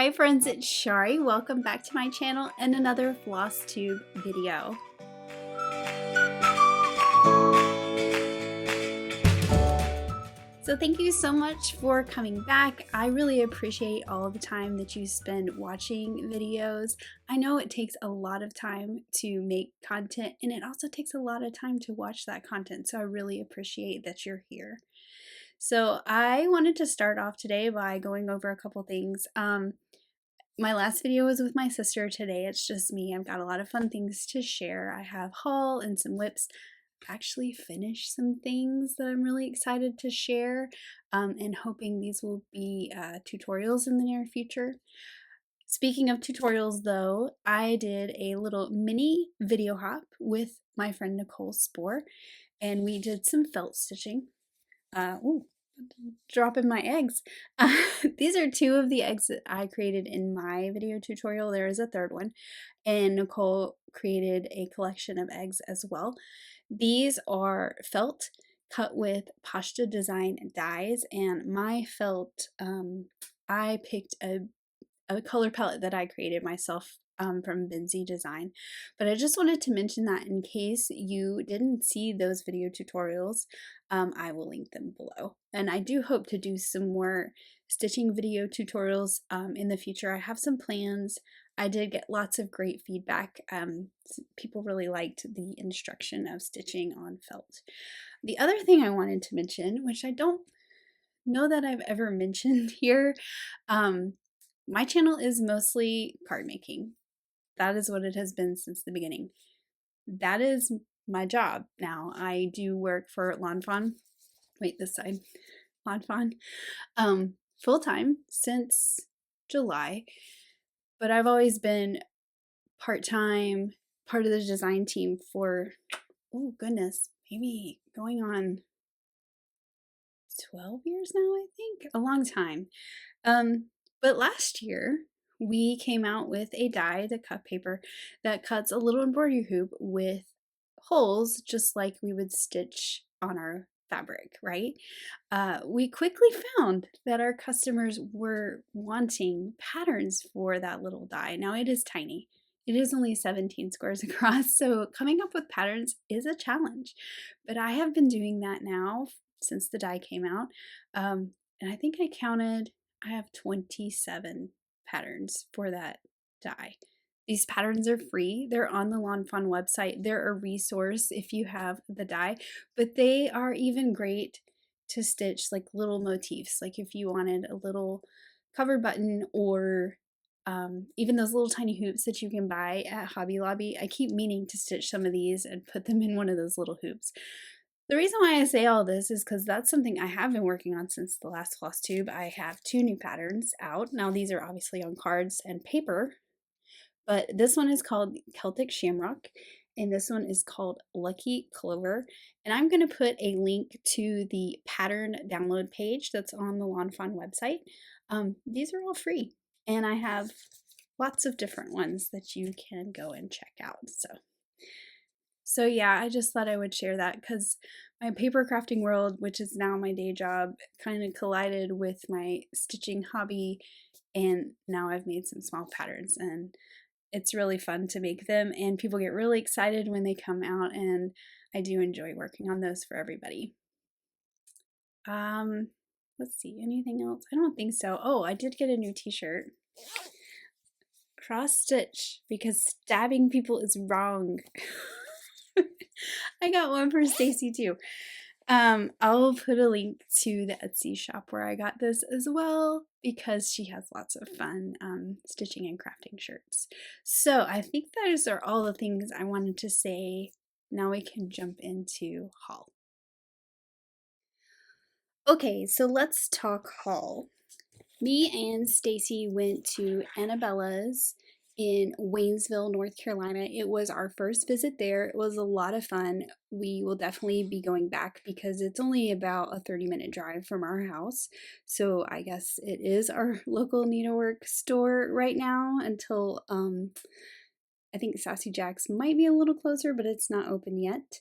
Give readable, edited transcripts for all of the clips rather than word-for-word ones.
Hi friends, it's Chari. Welcome back to my channel and another FLOSSTUBE video. So thank you so much for coming back. I really appreciate all the time that you spend watching videos. I know it takes a lot of time to make content, and it also takes a lot of time to watch that content, so I really appreciate that you're here. So I wanted to start off today by going over a couple things. My last video was with my sister. Today it's just me. I've got a lot of fun things to share. I have haul and some whips. Actually finished some things that I'm really excited to share, and hoping these will be tutorials in the near future. Speaking of tutorials though, I did a little mini video hop with my friend Nichol Spohr, and we did some felt stitching. Ooh, dropping my eggs. These are two of the eggs that I created in my video tutorial. There is a third one, and Nichol created a collection of eggs as well. These are felt cut with pasta design dies, and my felt, I picked a color palette that I created myself from Benzie Design. But I just wanted to mention that in case you didn't see those video tutorials, I will link them below. And I do hope to do some more stitching video tutorials in the future. I have some plans. I did get lots of great feedback. People really liked the instruction of stitching on felt. The other thing I wanted to mention, which I don't know that I've ever mentioned here, my channel is mostly card making. That is what it has been since the beginning. That is my job now. I do work for Lawn Fawn. Wait, this side. Lawn Fawn. Full-time since July. But I've always been part-time, part of the design team for, oh goodness, maybe going on 12 years now, I think. A long time. But last year, we came out with a die, the cut paper, that cuts a little embroidery hoop with holes, just like we would stitch on our fabric, right? We quickly found that our customers were wanting patterns for that little die. Now it is tiny. It is only 17 squares across, so coming up with patterns is a challenge. But I have been doing that now since the die came out, and I think I counted, I have 27 patterns for that die. These patterns are free. They're on the Lawn Fawn website. They're a resource if you have the die, but they are even great to stitch like little motifs. Like if you wanted a little cover button, or even those little tiny hoops that you can buy at Hobby Lobby. I keep meaning to stitch some of these and put them in one of those little hoops. The reason why I say all this is because that's something I have been working on since the last FLOSSTUBE. I have 2 new patterns out. Now these are obviously on cards and paper, but this one is called Celtic Shamrock, and this one is called Lucky Clover. And I'm going to put a link to the pattern download page that's on the Lawn Fawn website. These are all free, and I have lots of different ones that you can go and check out. So yeah, I just thought I would share that because my paper crafting world, which is now my day job, kind of collided with my stitching hobby, and now I've made some small patterns, and it's really fun to make them, and people get really excited when they come out, and I do enjoy working on those for everybody. Let's see, anything else? I don't think so. Oh, I did get a new t-shirt. Cross stitch, because stabbing people is wrong. I got one for Stacy too. I'll put a link to the Etsy shop where I got this as well, because she has lots of fun stitching and crafting shirts. So I think those are all the things I wanted to say. Now we can jump into haul. Okay, so let's talk haul. Me and Stacy went to Annabella's in Waynesville, North Carolina. It was our first visit there. It was a lot of fun. We will definitely be going back because it's only about a 30-minute drive from our house. So I guess it is our local needlework store right now until I think Sassy Jack's might be a little closer, but it's not open yet.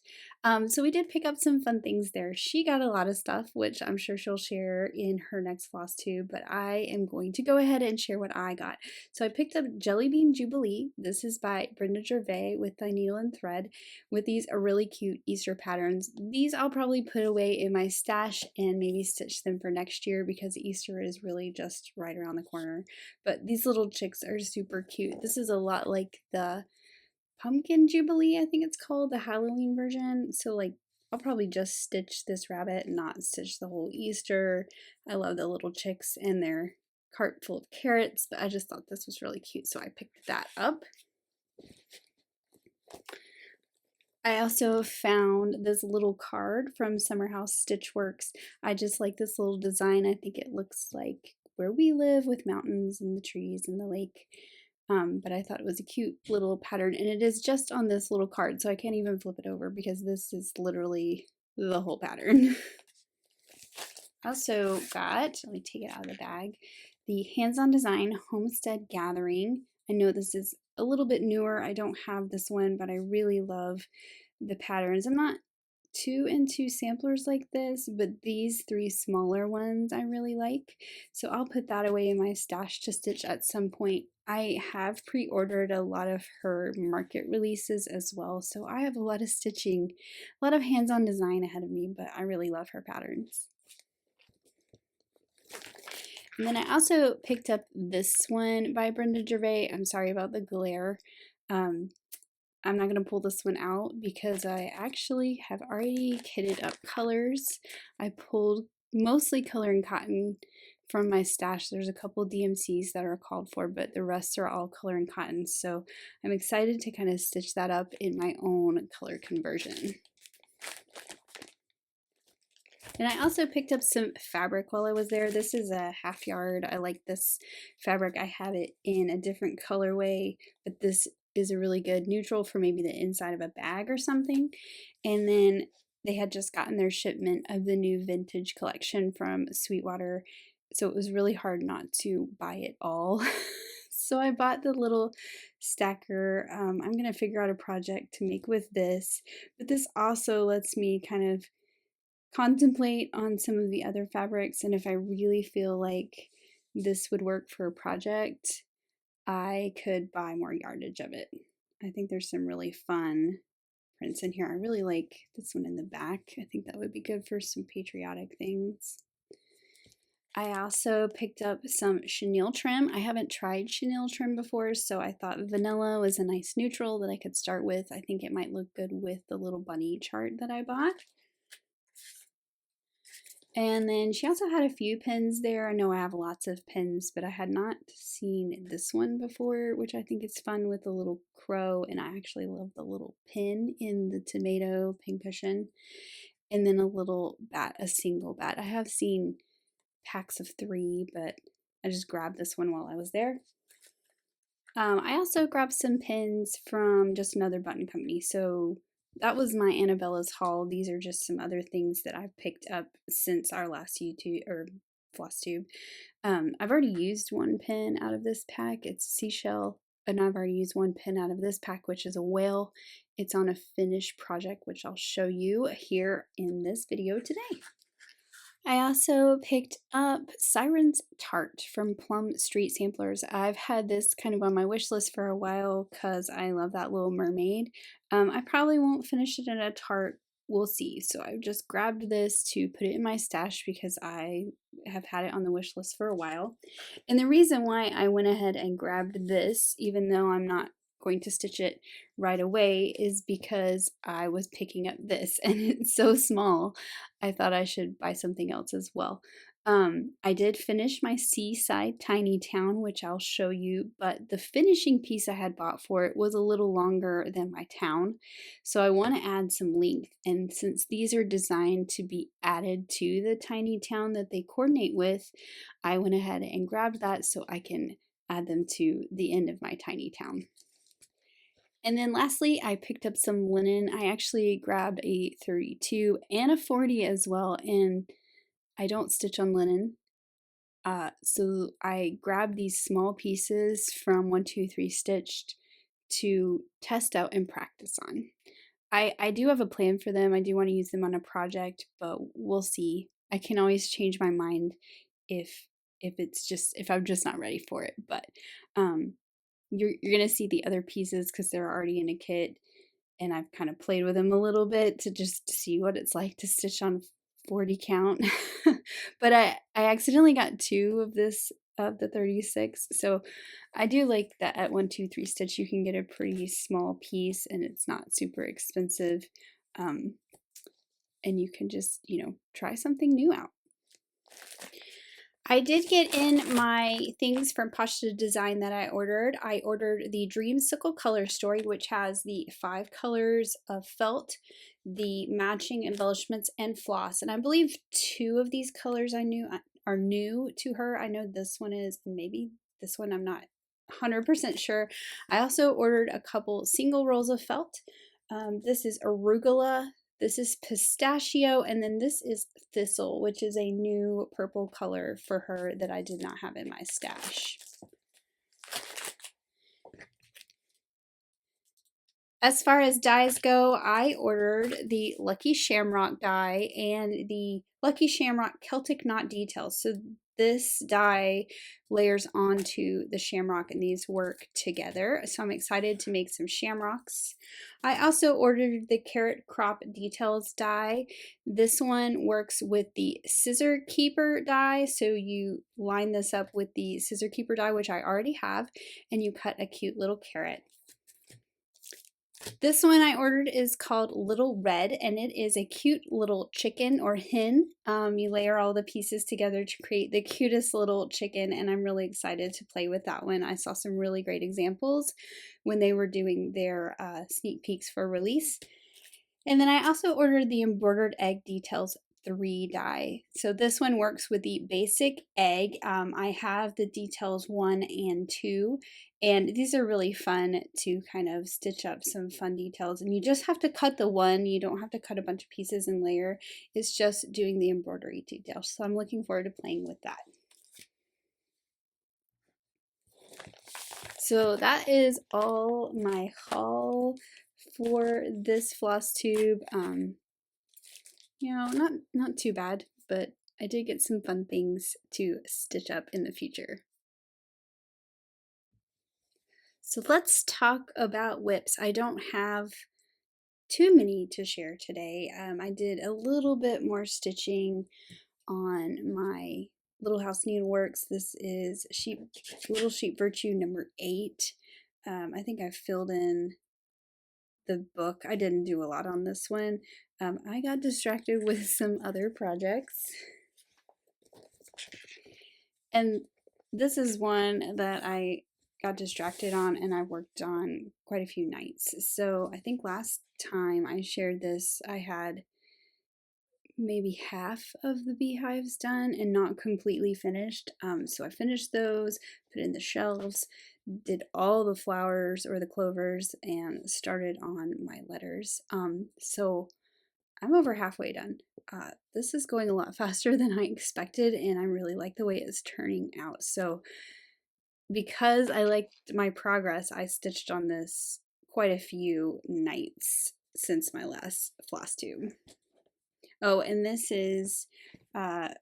So we did pick up some fun things there. She got a lot of stuff, which I'm sure she'll share in her next floss tube, but I am going to go ahead and share what I got. So I picked up Jelly Bean Jubilee. This is by Brenda Gervais with the needle and thread with these really cute Easter patterns. These I'll probably put away in my stash and maybe stitch them for next year because Easter is really just right around the corner. But these little chicks are super cute. This is a lot like the Pumpkin Jubilee, I think it's called, the Halloween version. So like I'll probably just stitch this rabbit and not stitch the whole Easter. I love the little chicks and their cart full of carrots, but I just thought this was really cute, so I picked that up. I also found this little card from Summer House Stitchworks. I just like this little design. I think it looks like where we live with mountains and the trees and the lake. But I thought it was a cute little pattern, and it is just on this little card, so I can't even flip it over because this is literally the whole pattern. I also got, let me take it out of the bag, the Hands-On Design Homestead Gathering. I know this is a little bit newer. I don't have this one, but I really love the patterns. I'm not too into samplers like this, but these 3 smaller ones I really like. So I'll put that away in my stash to stitch at some point. I have pre-ordered a lot of her market releases as well, so I have a lot of stitching, a lot of hands-on design ahead of me, but I really love her patterns. And then I also picked up this one by Brenda Gervais. I'm sorry about the glare. I'm not going to pull this one out because I actually have already kitted up colors. I pulled mostly color and cotton from my stash. There's a couple DMCs that are called for, but the rest are all color and cotton. So I'm excited to kind of stitch that up in my own color conversion. And I also picked up some fabric while I was there. This is a half yard. I like this fabric. I have it in a different colorway, but this is a really good neutral for maybe the inside of a bag or something. And then they had just gotten their shipment of the new vintage collection from Sweetwater, so it was really hard not to buy it all. So I bought the little stacker. I'm going to figure out a project to make with this, but this also lets me kind of contemplate on some of the other fabrics, and if I really feel like this would work for a project, I could buy more yardage of it. I think there's some really fun prints in here. I really like this one in the back. I think that would be good for some patriotic things. I also picked up some chenille trim. I haven't tried chenille trim before, so I thought vanilla was a nice neutral that I could start with. I think it might look good with the little bunny chart that I bought. And then she also had a few pins there. I know I have lots of pins, but I had not seen this one before, which I think is fun with the little crow. And I actually love the little pin in the tomato pincushion. And then a little bat, a single bat. I have seen packs of 3, but I just grabbed this one while I was there. I also grabbed some pins from just another button company. So that was my Annabella's haul. These are just some other things that I've picked up since our last YouTube or floss tube. I've already used one pin out of this pack. It's seashell, and I've already used one pin out of this pack, which is a whale. It's on a finished project, which I'll show you here in this video today. I also picked up Siren's Tart from Plum Street Samplers. I've had this kind of on my wish list for a while because I love that little mermaid. I probably won't finish it in a tart. We'll see. So I just grabbed this to put it in my stash because I have had it on the wish list for a while. And the reason why I went ahead and grabbed this, even though I'm not going to stitch it right away, is because I was picking up this and it's so small. I thought I should buy something else as well. I did finish my Seaside Tiny Town, which I'll show you, but the finishing piece I had bought for it was a little longer than my town, so I want to add some length, and since these are designed to be added to the Tiny Town that they coordinate with, I went ahead and grabbed that so I can add them to the end of my Tiny Town. And then lastly, I picked up some linen. I actually grabbed a 32 and a 40 as well, and I don't stitch on linen. So I grabbed these small pieces from 123 Stitched to test out and practice on. I do have a plan for them. I do want to use them on a project, but we'll see. I can always change my mind if I'm just not ready for it. But you're gonna see the other pieces because they're already in a kit, and I've kind of played with them a little bit to just see what it's like to stitch on 40 count. But I accidentally got 2 of the 36, so I do like that at 1, 2, 3 stitch you can get a pretty small piece and it's not super expensive, and you can just, you know, try something new out. I did get in my things from Pashta Design that I ordered. I ordered the Dreamsicle Color Story, which has the 5 colors of felt, the matching embellishments, and floss. And I believe 2 of these colors are new to her. I know this one is, maybe this one I'm not 100% sure. I also ordered a couple single rolls of felt. This is arugula. This is pistachio, and then this is thistle, which is a new purple color for her that I did not have in my stash. As far as dyes go, I ordered the Lucky Shamrock dye and the Lucky Shamrock Celtic Knot Details. So this dye layers onto the shamrock and these work together. So I'm excited to make some shamrocks. I also ordered the Carrot Crop Details dye. This one works with the Scissor Keeper dye. So you line this up with the Scissor Keeper dye, which I already have, and you cut a cute little carrot. This one I ordered is called Little Red, and it is a cute little chicken or hen. You layer all the pieces together to create the cutest little chicken, and I'm really excited to play with that one. I saw some really great examples when they were doing their sneak peeks for release. And then I also ordered the Embroidered Egg Details 3 die. So this one works with the basic egg. I have the details 1 and 2, and these are really fun to kind of stitch up some fun details. And you just have to cut the one. You don't have to cut a bunch of pieces and layer. It's just doing the embroidery details. So I'm looking forward to playing with that. So that is all my haul for this floss tube. You know, not too bad, but I did get some fun things to stitch up in the future. So let's talk about whips. I don't have too many to share today. I did a little bit more stitching on my Little House Needleworks. This is Little Sheep Virtue number 8. I think I filled in the book. I didn't do a lot on this one. I got distracted with some other projects. And this is one that I got distracted on and I worked on quite a few nights. So I think last time I shared this, I had maybe half of the beehives done and not completely finished. So I finished those, put in the shelves, did all the flowers or the clovers, and started on my letters. So I'm over halfway done. This is going a lot faster than I expected, and I really like the way it's turning out. So because I liked my progress, I stitched on this quite a few nights since my last floss tube. Oh, and this is Hands-On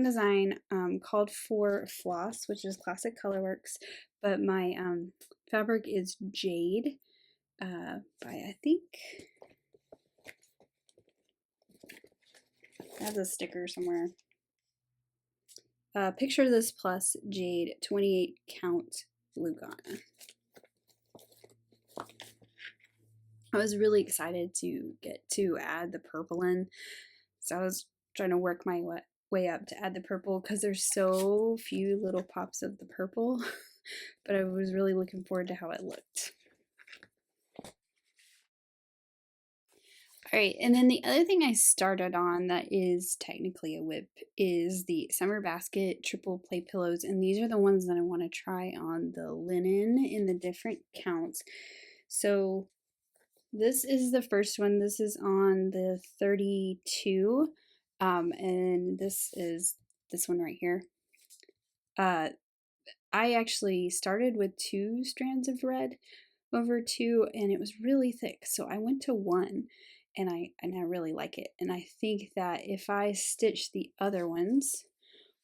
Design called for floss, which is Classic Colorworks, but my fabric is Jade by, I think, I have a sticker somewhere. Picture This Plus Jade 28 count Lugana. I was really excited to get to add the purple in, so I was trying to work my way up to add the purple because there's so few little pops of the purple, but I was really looking forward to how it looked. Alright, and then the other thing I started on that is technically a whip is the Summer Basket triple play pillows, and these are the ones that I want to try on the linen in the different counts. So this is the first one. This is on the 32, and this is this one right here. I actually started with 2 strands of red over 2 and it was really thick, so I went to 1 and I really like it. And I think that if I stitch the other ones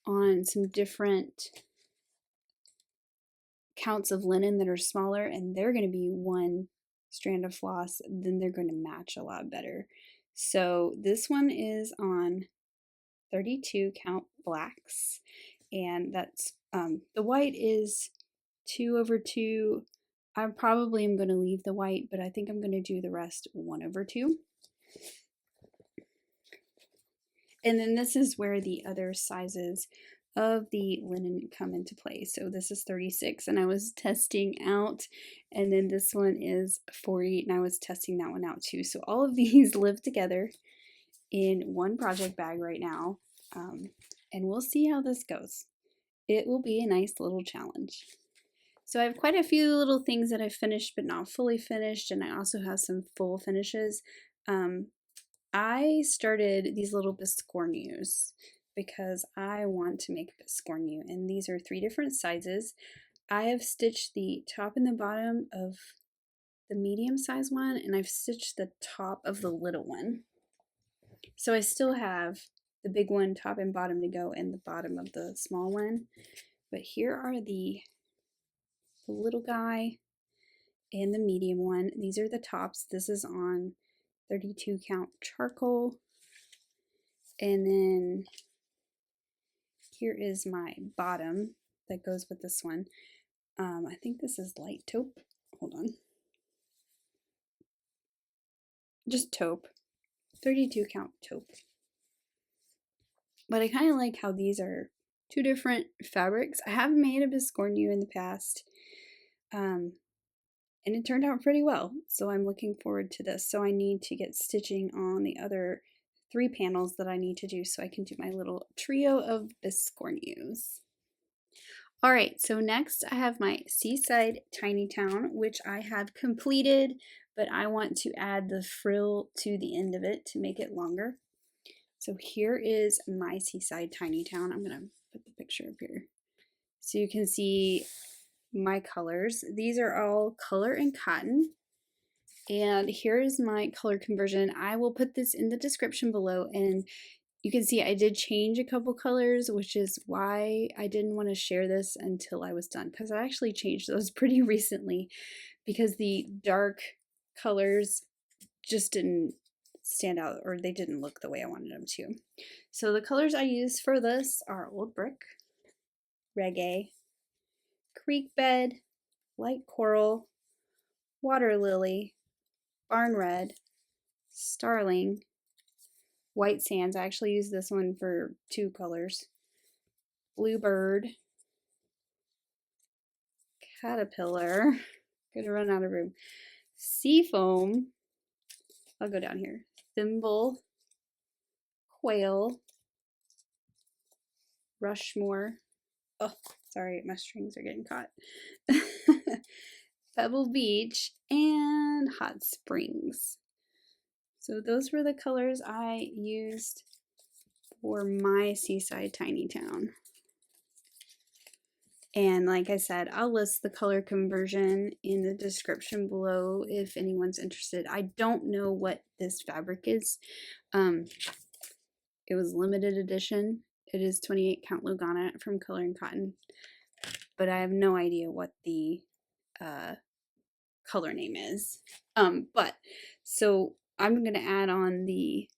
on some different counts of linen that are smaller and they're going to be 1 strand of floss, then they're going to match a lot better. So this one is on 32 count blacks, and that's the white is 2 over 2. I probably am going to leave the white, but I think I'm going to do the rest 1 over 2. And then this is where the other sizes of the linen come into play. So this is 36 and I was testing out, and then this one is 40 and I was testing that one out too. So all of these live together in one project bag right now, and we'll see how this goes. It will be a nice little challenge. So I have quite a few little things that I finished but not fully finished, and I also have some full finishes. I started these little biscornues because I want to make a biscornu, and these are 3 different sizes. I have stitched the top and the bottom of the medium size one, and I've stitched the top of the little one. So I still have the big one, top and bottom to go, and the bottom of the small one. But here are the little guy and the medium one. These are the tops. This is on 32 count charcoal. And then here is my bottom that goes with this one. I think this is light taupe. Hold on. Just taupe. 32 count taupe. But I kind of like how these are 2 different fabrics. I have made a biscornu in the past, and it turned out pretty well. So I'm looking forward to this. So I need to get stitching on the other 3 panels that I need to do so I can do my little trio of biscornus. Alright, so next I have my Seaside Tiny Town, which I have completed, but I want to add the frill to the end of it to make it longer. So here is my Seaside Tiny Town. I'm going to put the picture up here so you can see my colors. These are all color and cotton. And here is my color conversion. I will put this in the description below, and you can see I did change a couple colors, which is why I didn't want to share this until I was done, because I actually changed those pretty recently because the dark colors just didn't stand out, or they didn't look the way I wanted them to. So the colors I used for this are Old Brick, Reggae, Creekbed, Light Coral, Water Lily, Barn Red, Starling, White Sands. I actually used this one for 2 colors. Bluebird, Caterpillar, gonna run out of room. Seafoam, I'll go down here. Thimble, Quail, Rushmore. Oh, sorry, my strings are getting caught. Pebble Beach, and Hot Springs. So those were the colors I used for my Seaside Tiny Town. And like I said, I'll list the color conversion in the description below if anyone's interested. I don't know what this fabric is. It was limited edition. It is 28 count Lugana from Color and Cotton, but I have no idea what the color name is. So I'm gonna add on the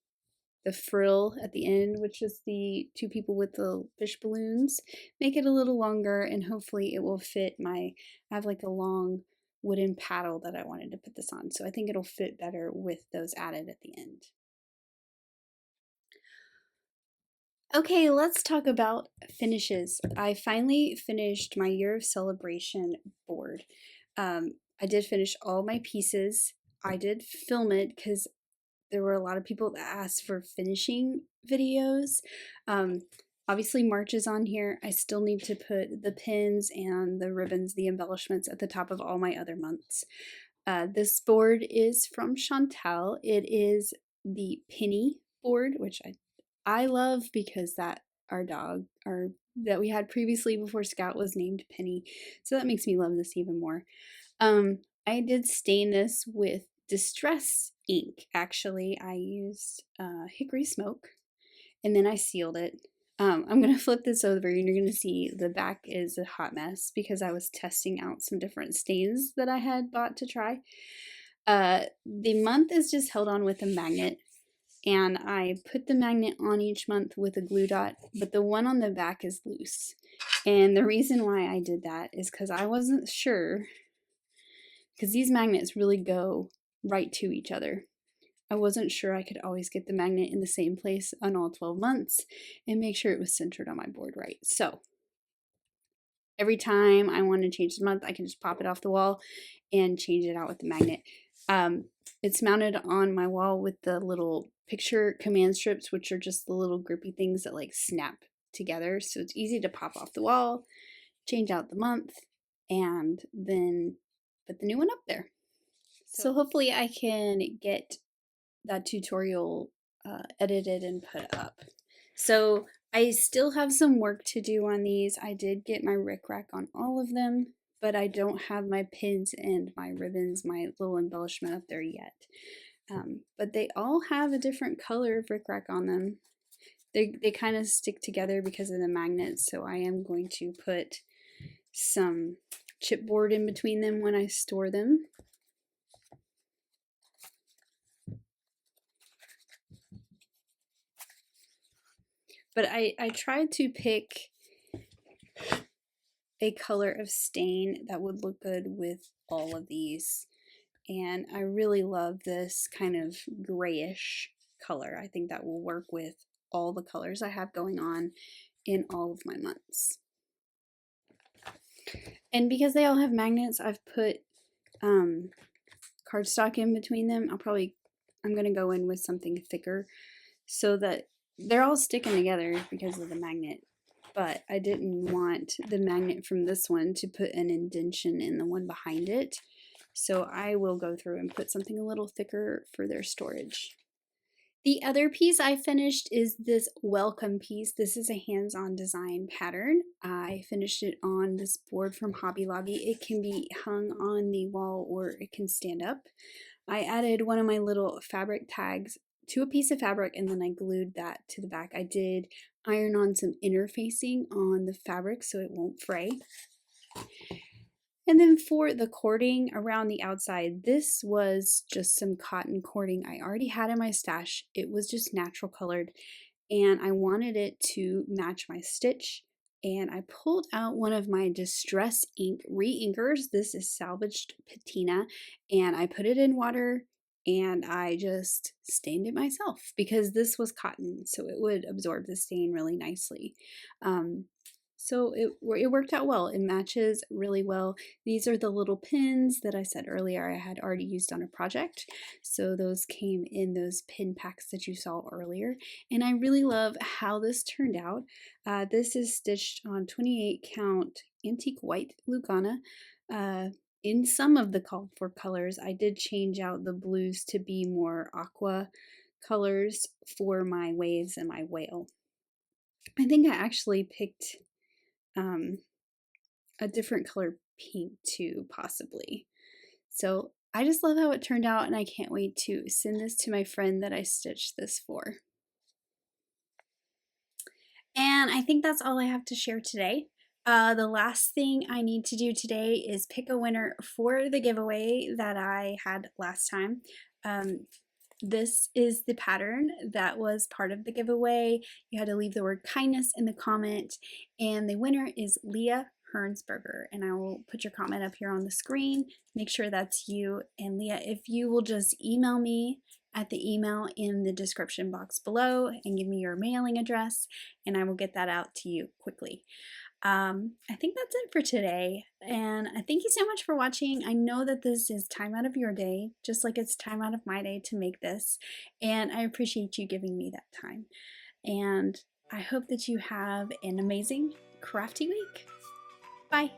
frill at the end, which is the 2 people with the fish balloons, make it a little longer, and hopefully it will fit I have like a long wooden paddle that I wanted to put this on, so I think it'll fit better with those added at the end. Okay, let's talk about finishes. I finally finished my Year of Celebration board. I did finish all my pieces. I did film it because there were a lot of people that asked for finishing videos. Obviously March is on here. I still need to put the pins and the ribbons, the embellishments at the top of all my other months. This board is from Chantal. It is the penny board, which I love because our that we had previously before Scout was named Penny. So that makes me love this even more. I did stain this with Distress ink. Actually, I used Hickory Smoke, and then I sealed it. I'm going to flip this over and you're going to see the back is a hot mess because I was testing out some different stains that I had bought to try. The month is just held on with a magnet, and I put the magnet on each month with a glue dot, but the one on the back is loose. And the reason why I did that is because I wasn't sure, because these magnets really go right to each other. I wasn't sure I could always get the magnet in the same place on all 12 months and make sure it was centered on my board right. So every time I want to change the month, I can just pop it off the wall and change it out with the magnet. It's mounted on my wall with the little picture command strips, which are just the little grippy things that like snap together. So it's easy to pop off the wall, change out the month, and then put the new one up there. So hopefully I can get that tutorial edited and put up. So I still have some work to do on these. I did get my rickrack on all of them, but I don't have my pins and my ribbons, my little embellishment up there yet. But they all have a different color of rickrack on them. They kind of stick together because of the magnets, so I am going to put some chipboard in between them when I store them. But I tried to pick a color of stain that would look good with all of these. And I really love this kind of grayish color. I think that will work with all the colors I have going on in all of my months. And because they all have magnets, I've put cardstock in between them. I'm going to go in with something thicker so that they're all sticking together because of the magnet. But I didn't want the magnet from this one to put an indentation in the one behind it. So I will go through and put something a little thicker for their storage. The other piece I finished is this welcome piece. This is a hands-on design pattern. I finished it on this board from Hobby Lobby. It can be hung on the wall or it can stand up. I added one of my little fabric tags to a piece of fabric and then I glued that to the back. I did iron on some interfacing on the fabric so it won't fray. And then for the cording around the outside, this was just some cotton cording I already had in my stash. It was just natural colored and I wanted it to match my stitch. And I pulled out one of my Distress ink re-inkers. This is salvaged patina, and I put it in water and I just stained it myself because this was cotton, so it would absorb the stain really nicely. So it worked out well. It matches really well. These are the little pins that I said earlier I had already used on a project. So those came in those pin packs that you saw earlier. And I really love how this turned out. This is stitched on 28 count antique white Lugana. In some of the called for colors, I did change out the blues to be more aqua colors for my waves and my whale. I think I actually picked a different color pink too, possibly. So I just love how it turned out and I can't wait to send this to my friend that I stitched this for. And I think that's all I have to share today. The last thing I need to do today is pick a winner for the giveaway that I had last time. This is the pattern that was part of the giveaway. You had to leave the word kindness in the comment, and the winner is Leah Hernsberger, and I will put your comment up here on the screen. Make sure that's you. And Leah, if you will just email me at the email in the description box below and give me your mailing address, and I will get that out to you quickly. I think that's it for today, and I thank you so much for watching. I know that this is time out of your day, just like it's time out of my day to make this, and I appreciate you giving me that time. And I hope that you have an amazing crafty week. Bye.